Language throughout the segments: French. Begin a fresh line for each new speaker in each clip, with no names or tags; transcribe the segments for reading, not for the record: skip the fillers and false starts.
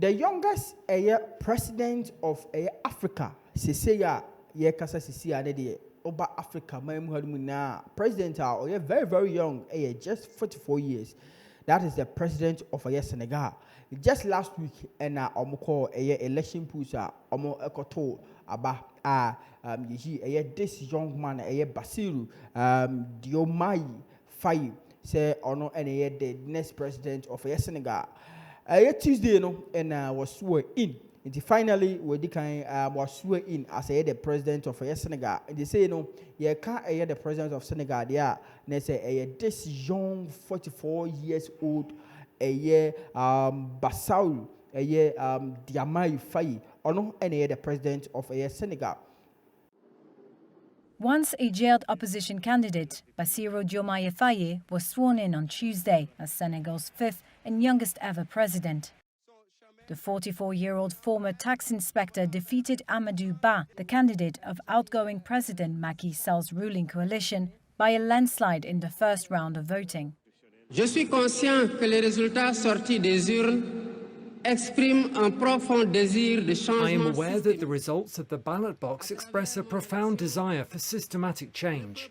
the youngest president of Africa, Sisiya, Kasa Sisiya, Nede, Oba Africa, President, very, very young, just 44 years. That is the president of Senegal. Just last week, and Omoko, election pusa, Omo Ekoto, Aba, this young man, Basiru, Diomaye Faye, say, ono, and the next president of Senegal. Tuesday, and was sworn in. And finally, we was sworn in as the president of Senegal. And they say, you can't the president of Senegal. Yeah, they say this young 44 years old, Bassirou, Diomaye Faye, and the president of Senegal.
Once a jailed opposition candidate, Bassirou Diomaye Faye was sworn in on Tuesday as Senegal's fifth and youngest ever president. The 44-year-old former tax inspector defeated Amadou Ba, the candidate of outgoing President Macky Sall's ruling coalition, by a landslide in the first round of voting.
Je suis conscient que les résultats sortis des urnes expriment un profond désir de changement.
I am aware that the results of the ballot box express a profound desire for systematic change.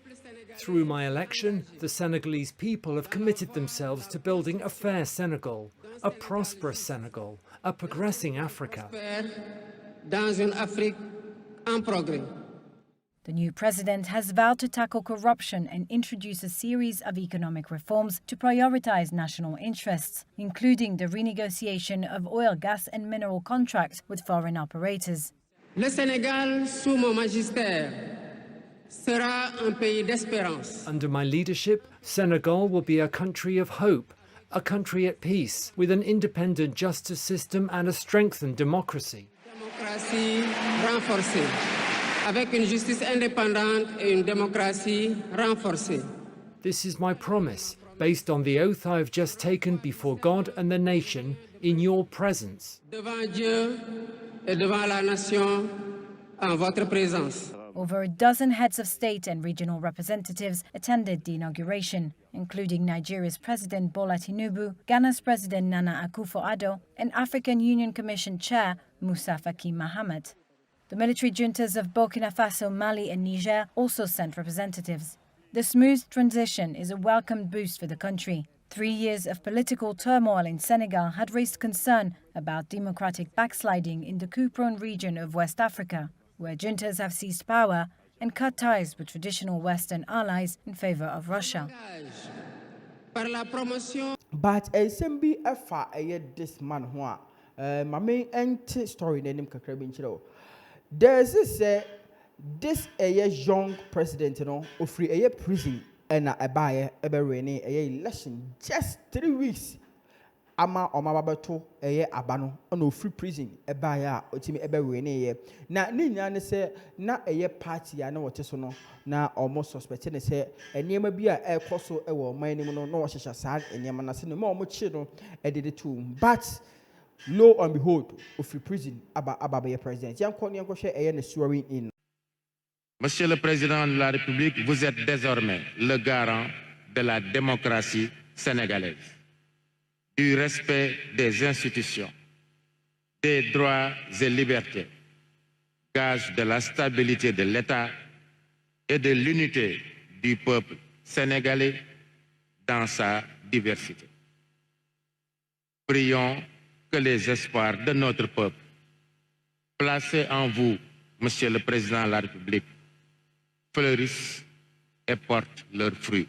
Through my election, the Senegalese people have committed themselves to building a fair Senegal, a prosperous Senegal, a progressing Africa.
Dans une Afrique en progrès.
The new president has vowed to tackle corruption and introduce a series of economic reforms to prioritize national interests, including the renegotiation of oil, gas and mineral contracts with foreign operators.
Le Sénégal, sous mon magistère, sera un pays d'espérance.
Under my leadership, Senegal will be a country of hope, a country at peace, with an independent justice system and a strengthened democracy.
Démocratie renforcée, avec une justice indépendante et une démocratie renforcée.
This is my promise, based on the oath I have just taken before God and the nation in your presence.
Devant Dieu et devant la nation, en votre présence.
Over a dozen heads of state and regional representatives attended the inauguration, including Nigeria's President Bola Tinubu, Ghana's President Nana Akufo-Addo, and African Union Commission Chair Moussa Faki Mahamat. The military juntas of Burkina Faso, Mali and Niger also sent representatives. The smooth transition is a welcomed boost for the country. 3 years of political turmoil in Senegal had raised concern about democratic backsliding in the coup-prone region of West Africa, where juntas have seized power and cut ties with traditional Western allies in favor of Russia.
But a sembi efa this man who my main anti story name kakrabinchiro. There's this young president, free a prison and a buyer a election just 3 weeks. Ama omababato abano ono free prison buyer otimi eberene na ninya ne se na party ya na wote so no na almost suspect ne se enema bi a ekoso ewo man nim no na wo hyehya sad enema na se no ma omo chi no edede to but lo and behold free prison aba president yanko hwe na swearing in.
Monsieur le Président de la République, vous êtes désormais le garant de la démocratie sénégalaise, du respect des institutions, des droits et libertés, gage de la stabilité de l'État et de l'unité du peuple sénégalais dans sa diversité. Prions que les espoirs de notre peuple, placés en vous, Monsieur le Président de la République, fleurissent et portent leurs fruits.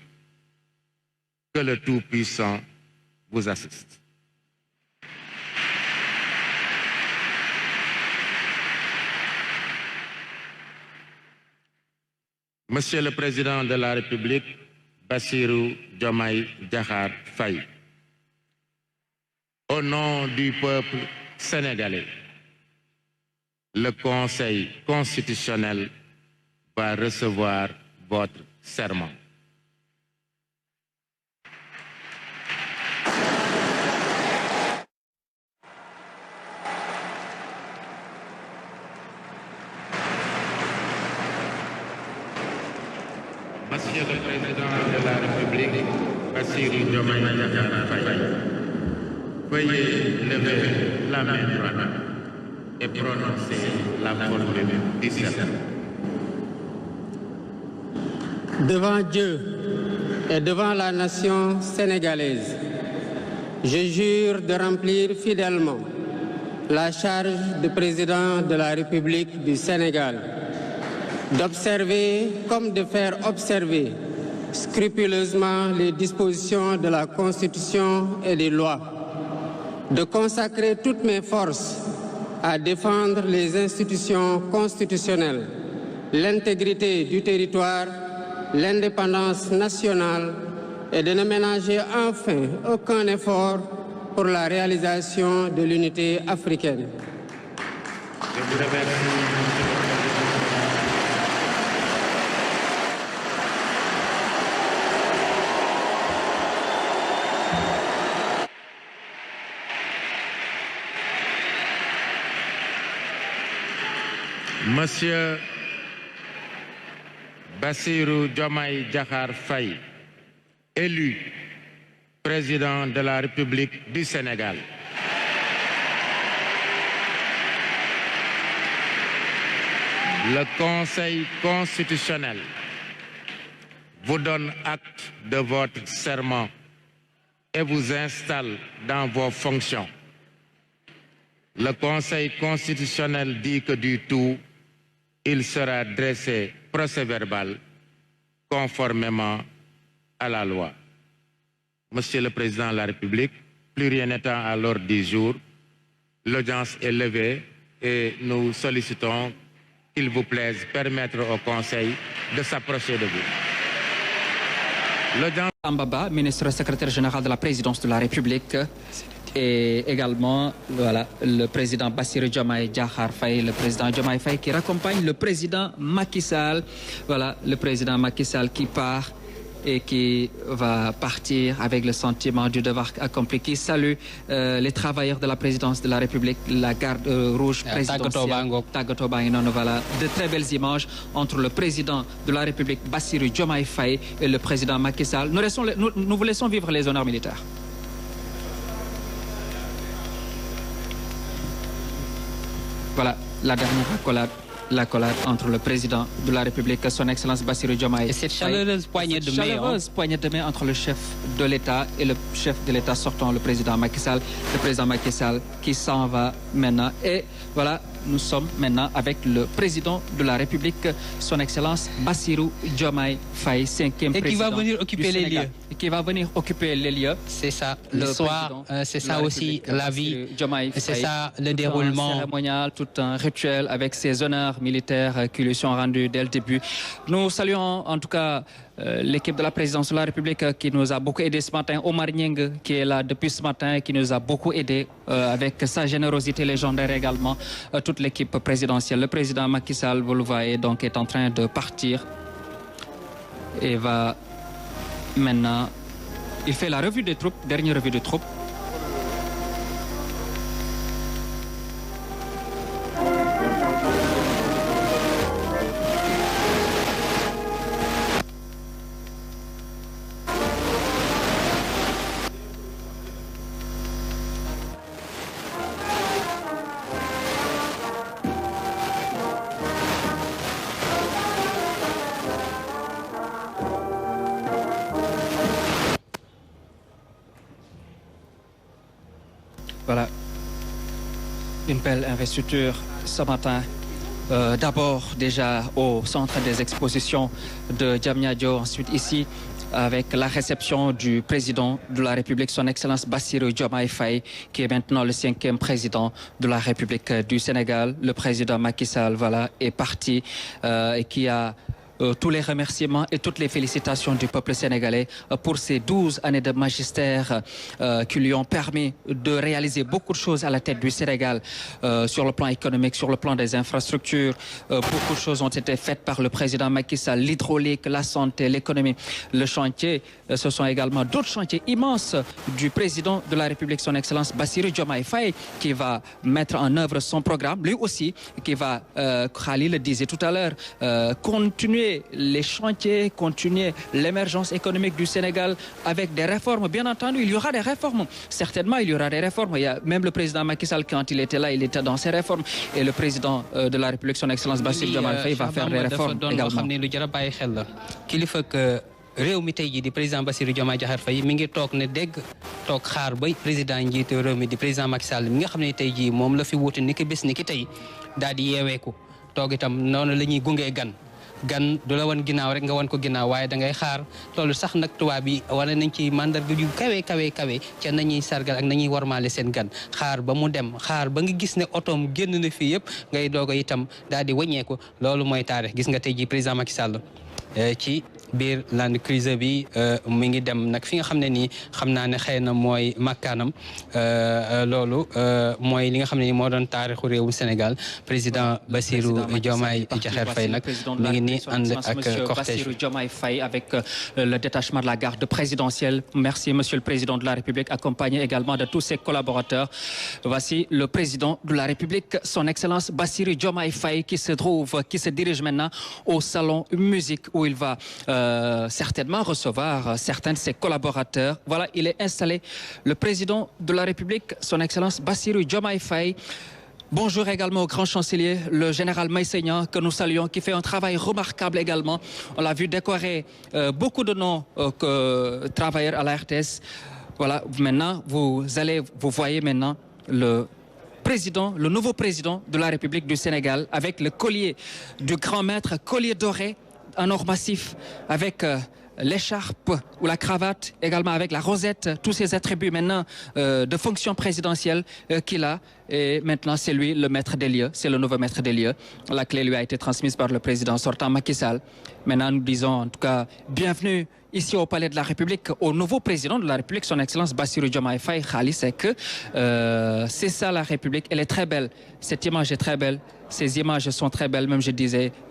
Que le Tout-Puissant vous assiste. Monsieur le Président de la République, Bassirou Diomaye Diakhar Faye, au nom du peuple sénégalais, le Conseil constitutionnel va recevoir votre serment. Monsieur le Président de la République, Bassirou Diomaye Diakhar Faye, Veuillez lever la main droite et prononcer la formule du serment.
Devant Dieu et devant la nation sénégalaise, je jure de remplir fidèlement la charge de président de la République du Sénégal, d'observer comme de faire observer scrupuleusement les dispositions de la Constitution et des lois, de consacrer toutes mes forces à défendre les institutions constitutionnelles, l'intégrité du territoire, l'indépendance nationale et de ne ménager enfin aucun effort pour la réalisation de l'unité africaine.
Je vous remercie. Monsieur Bassirou Diomaye Diakhar Faye, élu président de la République du Sénégal. Le Conseil constitutionnel vous donne acte de votre serment et vous installe dans vos fonctions. Le Conseil constitutionnel dit que du tout, il sera dressé procès-verbal conformément à la loi. Monsieur le Président de la République, plus rien n'étant à l'ordre du jour, l'audience est levée et nous sollicitons qu'il vous plaise permettre au Conseil de s'approcher de vous. L'audience...
Ambaba, ministre secrétaire général de la présidence de la République, et également voilà, le président Bassirou Diomaye Diakhar Faye, le président Diomaye Faye qui raccompagne le président Macky Sall. Voilà, le président Macky Sall qui part et qui va partir avec le sentiment du devoir accompli, qui salue les travailleurs de la présidence de la République, la garde rouge présidentielle. Voilà, de très belles images entre le président de la République, Bassirou Diomaye Faye, et le président Macky Sall. Nous vous laissons vivre les honneurs militaires. Voilà, la dernière l'accolade entre le président de la République, son Excellence Bassirou Diomaye Faye. Et cette chaleureuse poignée de main entre le chef de l'État et le chef de l'État sortant, le président Macky Sall. Le président Macky Sall qui s'en va maintenant. Et voilà, nous sommes maintenant avec le président de la République, son Excellence Bassirou Diomaye Faye, 5e président. Et qui va venir occuper les lieux. Et qui va venir occuper les lieux. C'est ça, l'histoire, c'est ça aussi la vie. C'est ça le déroulement. Tout un cérémonial, tout un rituel avec ses honneurs militaires qui lui sont rendus dès le début. Nous saluons en tout cas l'équipe de la présidence de la République qui nous a beaucoup aidé ce matin. Omar Nying qui est là depuis ce matin, qui nous a beaucoup aidé avec sa générosité légendaire également. Toute l'équipe présidentielle. Le président Macky Sall, vous le voyez, donc est en train de partir et va maintenant, il fait la revue des troupes, dernière revue des troupes. Voilà, une belle investiture ce matin. D'abord déjà au centre des expositions de Diamniadio, ensuite ici avec la réception du président de la République, son Excellence Bassirou Diomaye Faye, qui est maintenant le 5e président de la République du Sénégal. Le président Macky Sall, voilà, est parti et qui a tous les remerciements et toutes les félicitations du peuple sénégalais pour ces 12 années de magistère qui lui ont permis de réaliser beaucoup de choses à la tête du Sénégal sur le plan économique, sur le plan des infrastructures. Beaucoup de choses ont été faites par le président Macky Sall, l'hydraulique, la santé, l'économie, le chantier. Ce sont également d'autres chantiers immenses du président de la République, son Excellence Bassirou Diomaye Faye, qui va mettre en œuvre son programme, lui aussi, qui va, Khalil le disait tout à l'heure, continuer continuer les chantiers, continuer l'émergence économique du Sénégal avec des réformes. Bien entendu, il y aura des réformes. Certainement, il y aura des réformes. Il y a même le président Macky Sall, quand il était là, il était dans ses réformes. Et le président de la République, son Excellence Bassirou Diomaye Faye, va faire des réformes également.
réew mi tey jii di président Bassirou Diomaye Diakhar Faye mi ngi toog ne dégg toog xaar ba président njiitu réew mi di président Macky Sall mi nga xam ne tey jii moom la fi wuute ni ki bés ni ki tey daal di yeeweeku toog itam noonu la ñuy gungee gan du la wan ginnaaw rek nga wan ko ginnaaw waaye da ngay xaar loolu sax nag tubaab bi wane nañ ci mandarga yu kawe ca nañuy sargal ak nañuy warmaale seen gan xaar ba mu dem xaar ba nga gis ne otoom génn na fii yëpp ngay doog a itam daal di wàññeeku loolu mooy taarix gis nga tey jii président Macky Sall ci biir Land Cruiser bi mi ngi dem nag fi nga xam ne nii xam naa ne xëy na mooy makkaanam loolu mooy li nga xam ne nii moo doon taarixu réewu Sénégal président Bassirou Diomaye Diakhar Faye nag mi ngi nii ànd ak cortège
Bassirou Diomaye Faye avec le détachement de la garde présidentielle. Merci Monsieur le Président de la République, accompagné également de tous ses collaborateurs. Voici le Président de la République, son Excellence Bassirou Diomaye Faye, qui se dirige maintenant au salon musique où il va certainement recevoir certains de ses collaborateurs. Voilà, il est installé, le président de la République, son Excellence Bassirou Diomaye Faye. Bonjour également au grand chancelier, le général Meïssa Niang, que nous saluons, qui fait un travail remarquable également. On l'a vu décorer beaucoup de nos travailleurs à la RTS. Voilà, maintenant, vous voyez maintenant le nouveau président de la République du Sénégal, avec le collier du grand maître, collier doré, un or massif, avec l'écharpe ou la cravate, également avec la rosette, tous ces attributs maintenant de fonction présidentielle qu'il a. Et maintenant, c'est lui le maître des lieux, c'est le nouveau maître des lieux. La clé lui a été transmise par le président sortant Macky Sall. Maintenant, nous disons en tout cas bienvenue ici au Palais de la République au nouveau président de la République, son Excellence Bassirou Diomaye Faye Khali Seck. C'est ça la République, elle est très belle. Cette image est très belle. Ces images sont très belles, même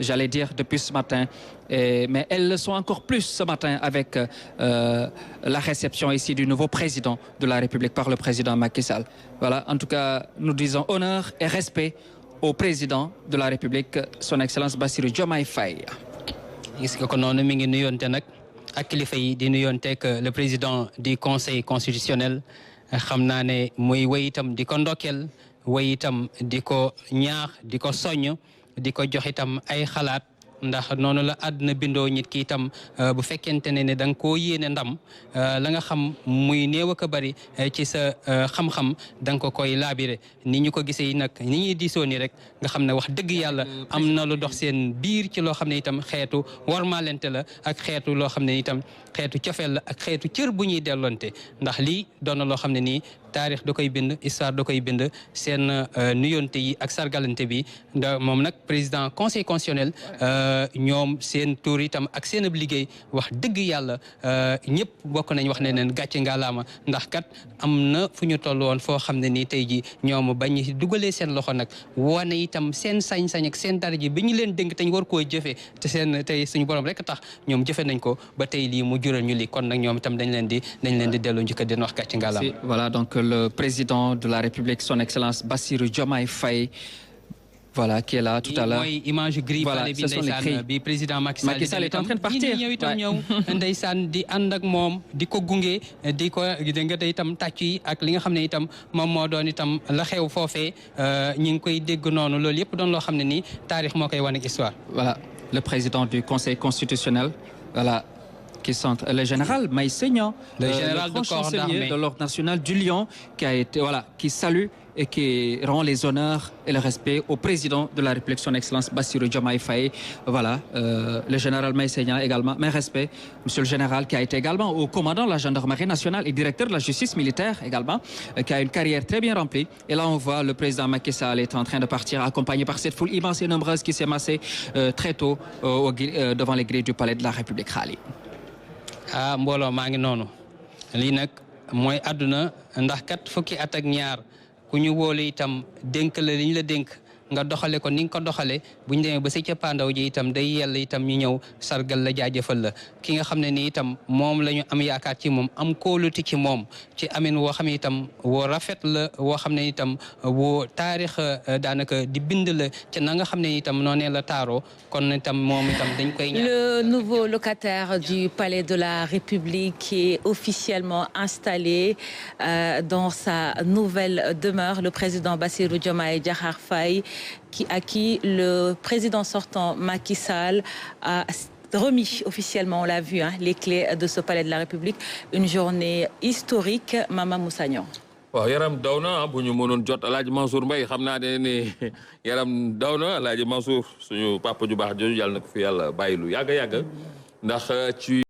j'allais dire depuis ce matin. Mais elles le sont encore plus ce matin avec la réception ici du nouveau président de la République par le président Macky Sall. Voilà, en tout cas, nous disons honneur et respect au président de la République, son Excellence Bassirou Diomaye Faye.
gis nga ko noonu mi ngi nuyoonte nag ak kilifa yi di nuyoonteeg le président du conseil constitutionnel xam naa ne muy way itam di ko ndokkeel way itam di ko ñaax di ko soññ di ko jox itam ay xalaat ndax noonu la àdduna bindoo nit ki itam bu fekkente ne da nga koo yéene ndam la nga xam muy néew ak a bari ci sa xam-xam da nga ko koy laabire ni ñu ko gisee nag ni ñuy diisoo ni rek nga xam ne wax dëgg yàlla am na lu dox seen biir ci loo xam ne itam xeetu warmaalente la ak xeetu loo xam ne itam xeetu cofeel la ak xeetu cër bu ñuy delloonte ndax lii doon na loo xam ne nii taarix da koy bind histoire da koy bind seen nuyonte yi ak sargalante bi moom nag président conseil constitutionnel ñoom seen tur itam ak seen ab liggéey wax dëgg yàlla ñëpp bokk nañ wax ne neen gàcce ngalaama ndax kat am na fu ñu toll woon foo xam ne nii tey ji ñoom bañ dugalee seen loxo nag wane itam seen sañ-sañ ak seen dara ji bi ñu leen dénk te ñu war koo jëfee te seen tey suñu borom rek tax ñoom jëfe nañ ko ba tey lii mu jural ñu li kon nag ñoom itam dañ leen di delloo njëkk di wax gàcce ngalaama.
Voilà donc le président de la République, son Excellence Bassirou Diomaye Faye, voilà, qui est là tout à l'heure.
Image gris
voilà, ce sont les cris.
Bi président Macky
Sall est en train de partir.
ñëw ndeysaan di ànd ak moom di ko gunge di ko dégg nga itam tàcc yi ak li nga xam ne itam moom moo doon itam la xew foofee ñi ngi koy dégg noonu loolu yëpp doon loo xam ne nii taarix moo koy wane ak histoire.
Voilà, le président du Conseil constitutionnel, voilà, qui sont le général Meïssa Niang,
le général
grand chancelier de l'Ordre national du Lion, qui salue et qui rend les honneurs et le respect au président de la République, son Excellence Bassirou Diomaye Faye. Voilà, le général Meïssa Niang également, mes respects, monsieur le général, qui a été également au commandant de la gendarmerie nationale et directeur de la justice militaire également, qui a une carrière très bien remplie. Et là, on voit le président Macky Sall est en train de partir, accompagné par cette foule immense et nombreuse qui s'est massée très tôt devant les grilles du palais de la République. Khali.
Mbooloo maa ngi noonu lii nag mooy àdduna ndax kat fukki at ak ñaar ku ñu wóolu itam dénk la li ñu la dénk nga doxale ko ni nga ko doxale bu ñu demee ba si cappaandaw ji itam day yell itam ñu ñëw sargal la jaajëfal la ki nga xam ne ni itam moom la ñu am yaakaar ci moom am kóolute ci moom ci amin woo xam ne itam woo rafet la woo xam ne itam woo taarix daanaka di bind la ca na nga xam ne itam noonee la taaroo kon itam moom itam dañ koy ñaan.
Le nouveau locataire du Palais de la République est officiellement installé dans sa nouvelle demeure, le président Bassirou Diomaye Diakhar Faye, à qui le président sortant Macky Sall a remis officiellement, on l'a vu, les clés de ce Palais de la République. Une journée historique, Mama Moussa Niang.
waaw yaram daw na bu ñu mënoon jot Alaaji Mansour Mbaye xam naa ne ni yaram daw na Alaaji Mansour suñu papa ju baax jooju yàlla na ko fi yàlla bàyyi lu yàgg ndax ci